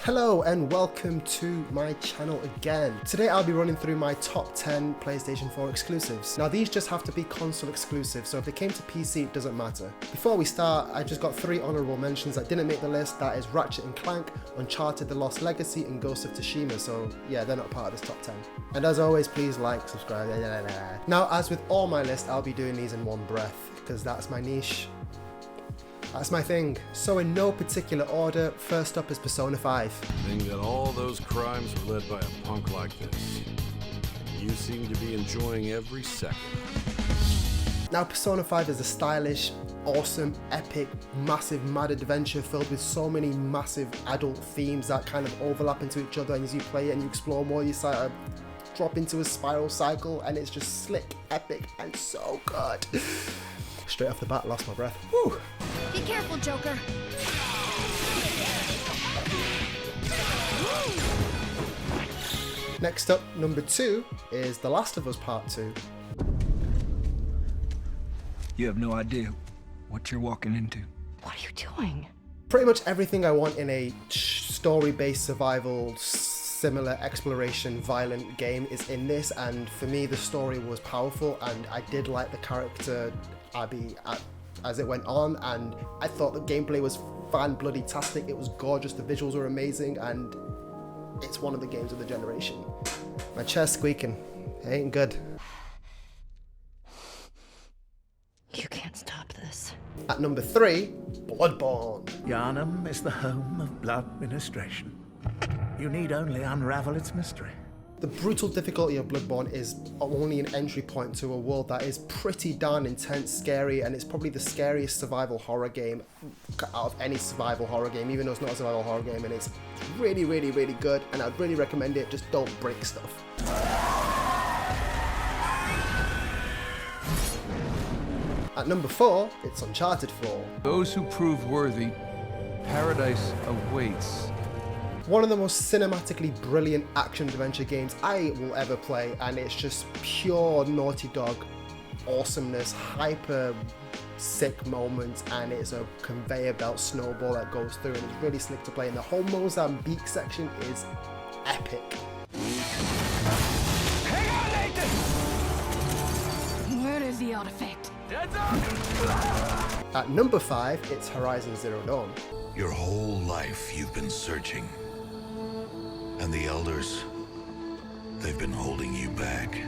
Hello and welcome to my channel again. Today I'll be running through my top 10 PlayStation 4 exclusives. Now these just have to be console exclusive, so if they came to PC it doesn't matter. Before we start, I just got 3 honourable mentions that didn't make the list. That is Ratchet & Clank, Uncharted The Lost Legacy and Ghost of Tsushima, so yeah, they're not part of this top 10. And as always, please like, subscribe, Now as with all my lists, I'll be doing these in one breath, because that's my niche. That's my thing. So in no particular order, first up is Persona 5. Think that all those crimes were led by a punk like this. You seem to be enjoying every second. Now Persona 5 is a stylish, awesome, epic, massive, mad adventure filled with so many massive adult themes that kind of overlap into each other, and as you play it and you explore more, you start to drop into a spiral cycle, and it's just slick, epic, and so good. Straight off the bat, lost my breath. Woo! Be careful, Joker. Next up, number 2 is The Last of Us Part 2. You have no idea what you're walking into. What are you doing? Pretty much everything I want in a story-based survival, similar exploration, violent game is in this, and for me the story was powerful and I did like the character Abby as it went on, and I thought the gameplay was fan-bloody-tastic. It was gorgeous, the visuals were amazing, and it's one of the games of the generation. My chair's squeaking. It ain't good. You can't stop this. At number 3, Bloodborne. Yharnam is the home of blood ministration. You need only unravel its mystery. The brutal difficulty of Bloodborne is only an entry point to a world that is pretty darn intense, scary, and it's probably the scariest survival horror game out of any survival horror game, even though it's not a survival horror game, and it's really, really, really good, and I'd really recommend it. Just don't break stuff. At number 4, it's Uncharted 4. Those who prove worthy, paradise awaits. One of the most cinematically brilliant action-adventure games I will ever play, and it's just pure Naughty Dog awesomeness, hyper sick moments, and it's a conveyor belt snowball that goes through, and it's really slick to play, and the whole Mozambique section is epic. Hang on, Nathan! Where is the artifact? Heads up! At number 5, it's Horizon Zero Dawn. Your whole life you've been searching. And the Elders, they've been holding you back.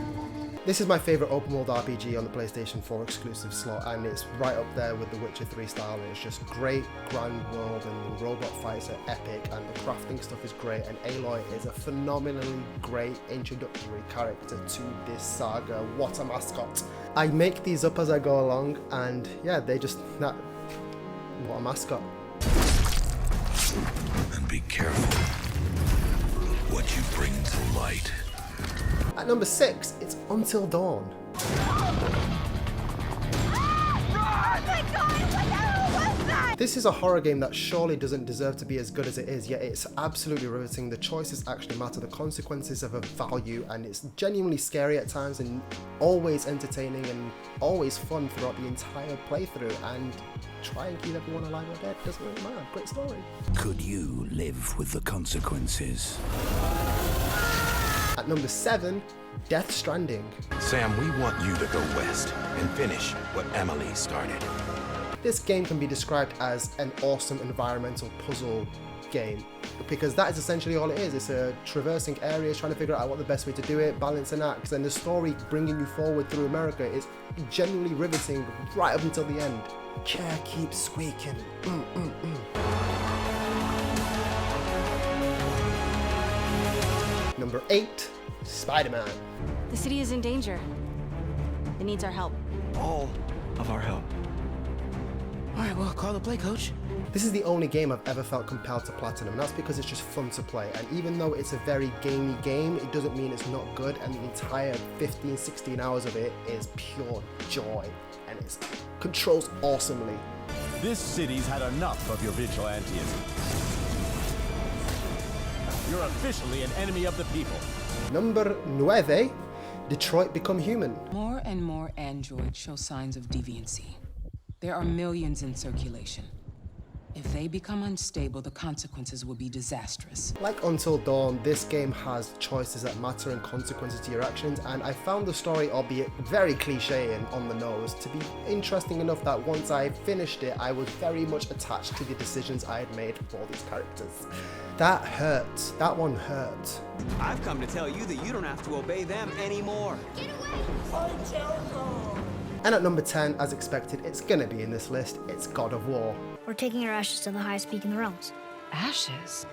This is my favourite open world RPG on the PlayStation 4 exclusive slot, and it's right up there with the Witcher 3 style, and it's just great, grand world, and the robot fights are epic, and the crafting stuff is great, and Aloy is a phenomenally great introductory character to this saga. What a mascot. I make these up as I go along, and yeah, they just, what a mascot. And be careful what you bring to light. At number 6, it's Until Dawn. This is a horror game that surely doesn't deserve to be as good as it is, yet it's absolutely riveting. The choices actually matter, the consequences have a value, and it's genuinely scary at times and always entertaining and always fun throughout the entire playthrough, and try and keep everyone alive or dead, doesn't really matter. Great story. Could you live with the consequences? At number 7, Death Stranding. Sam, we want you to go west and finish what Emily started. This game can be described as an awesome environmental puzzle game, because that is essentially all it is. It's a traversing areas, trying to figure out what the best way to do it, balancing acts, and the story bringing you forward through America is genuinely riveting right up until the end. Chair keeps squeaking. Number 8, Spider-Man. The city is in danger. It needs our help. All of our help. Alright, well, call the play, coach. This is the only game I've ever felt compelled to platinum, and that's because it's just fun to play, and even though it's a very gamey game, it doesn't mean it's not good, and the entire 15-16 hours of it is pure joy, and it controls awesomely. This city's had enough of your vigilantism. You're officially an enemy of the people. Number 9, Detroit Become Human. More and more androids show signs of deviancy. There are millions in circulation. If they become unstable, the consequences will be disastrous. Like Until Dawn, this game has choices that matter and consequences to your actions, and I found the story, albeit very cliche and on the nose, to be interesting enough that once I finished it, I was very much attached to the decisions I had made for these characters. That hurt. That one hurt. I've come to tell you that you don't have to obey them anymore. Get away! Fight Jericho! And at number 10, as expected, it's gonna be in this list, it's God of War. We're taking our ashes to the highest peak in the realms. Ashes?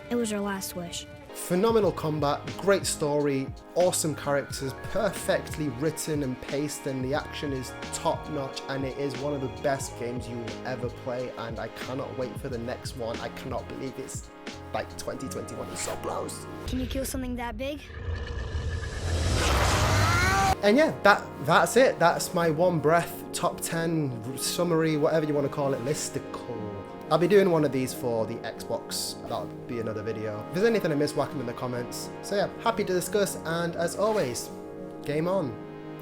It was our last wish. Phenomenal combat, great story, awesome characters, perfectly written and paced, and the action is top notch, and it is one of the best games you will ever play, and I cannot wait for the next one. I cannot believe it's like 2021 is so close. Can you kill something that big? And yeah, that's it. That's my one breath top 10 summary, whatever you want to call it, listicle. I'll be doing one of these for the Xbox. That'll be another video. If there's anything I missed, whack them in the comments. So yeah, happy to discuss, and as always, game on.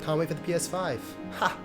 Can't wait for the PS5. Ha!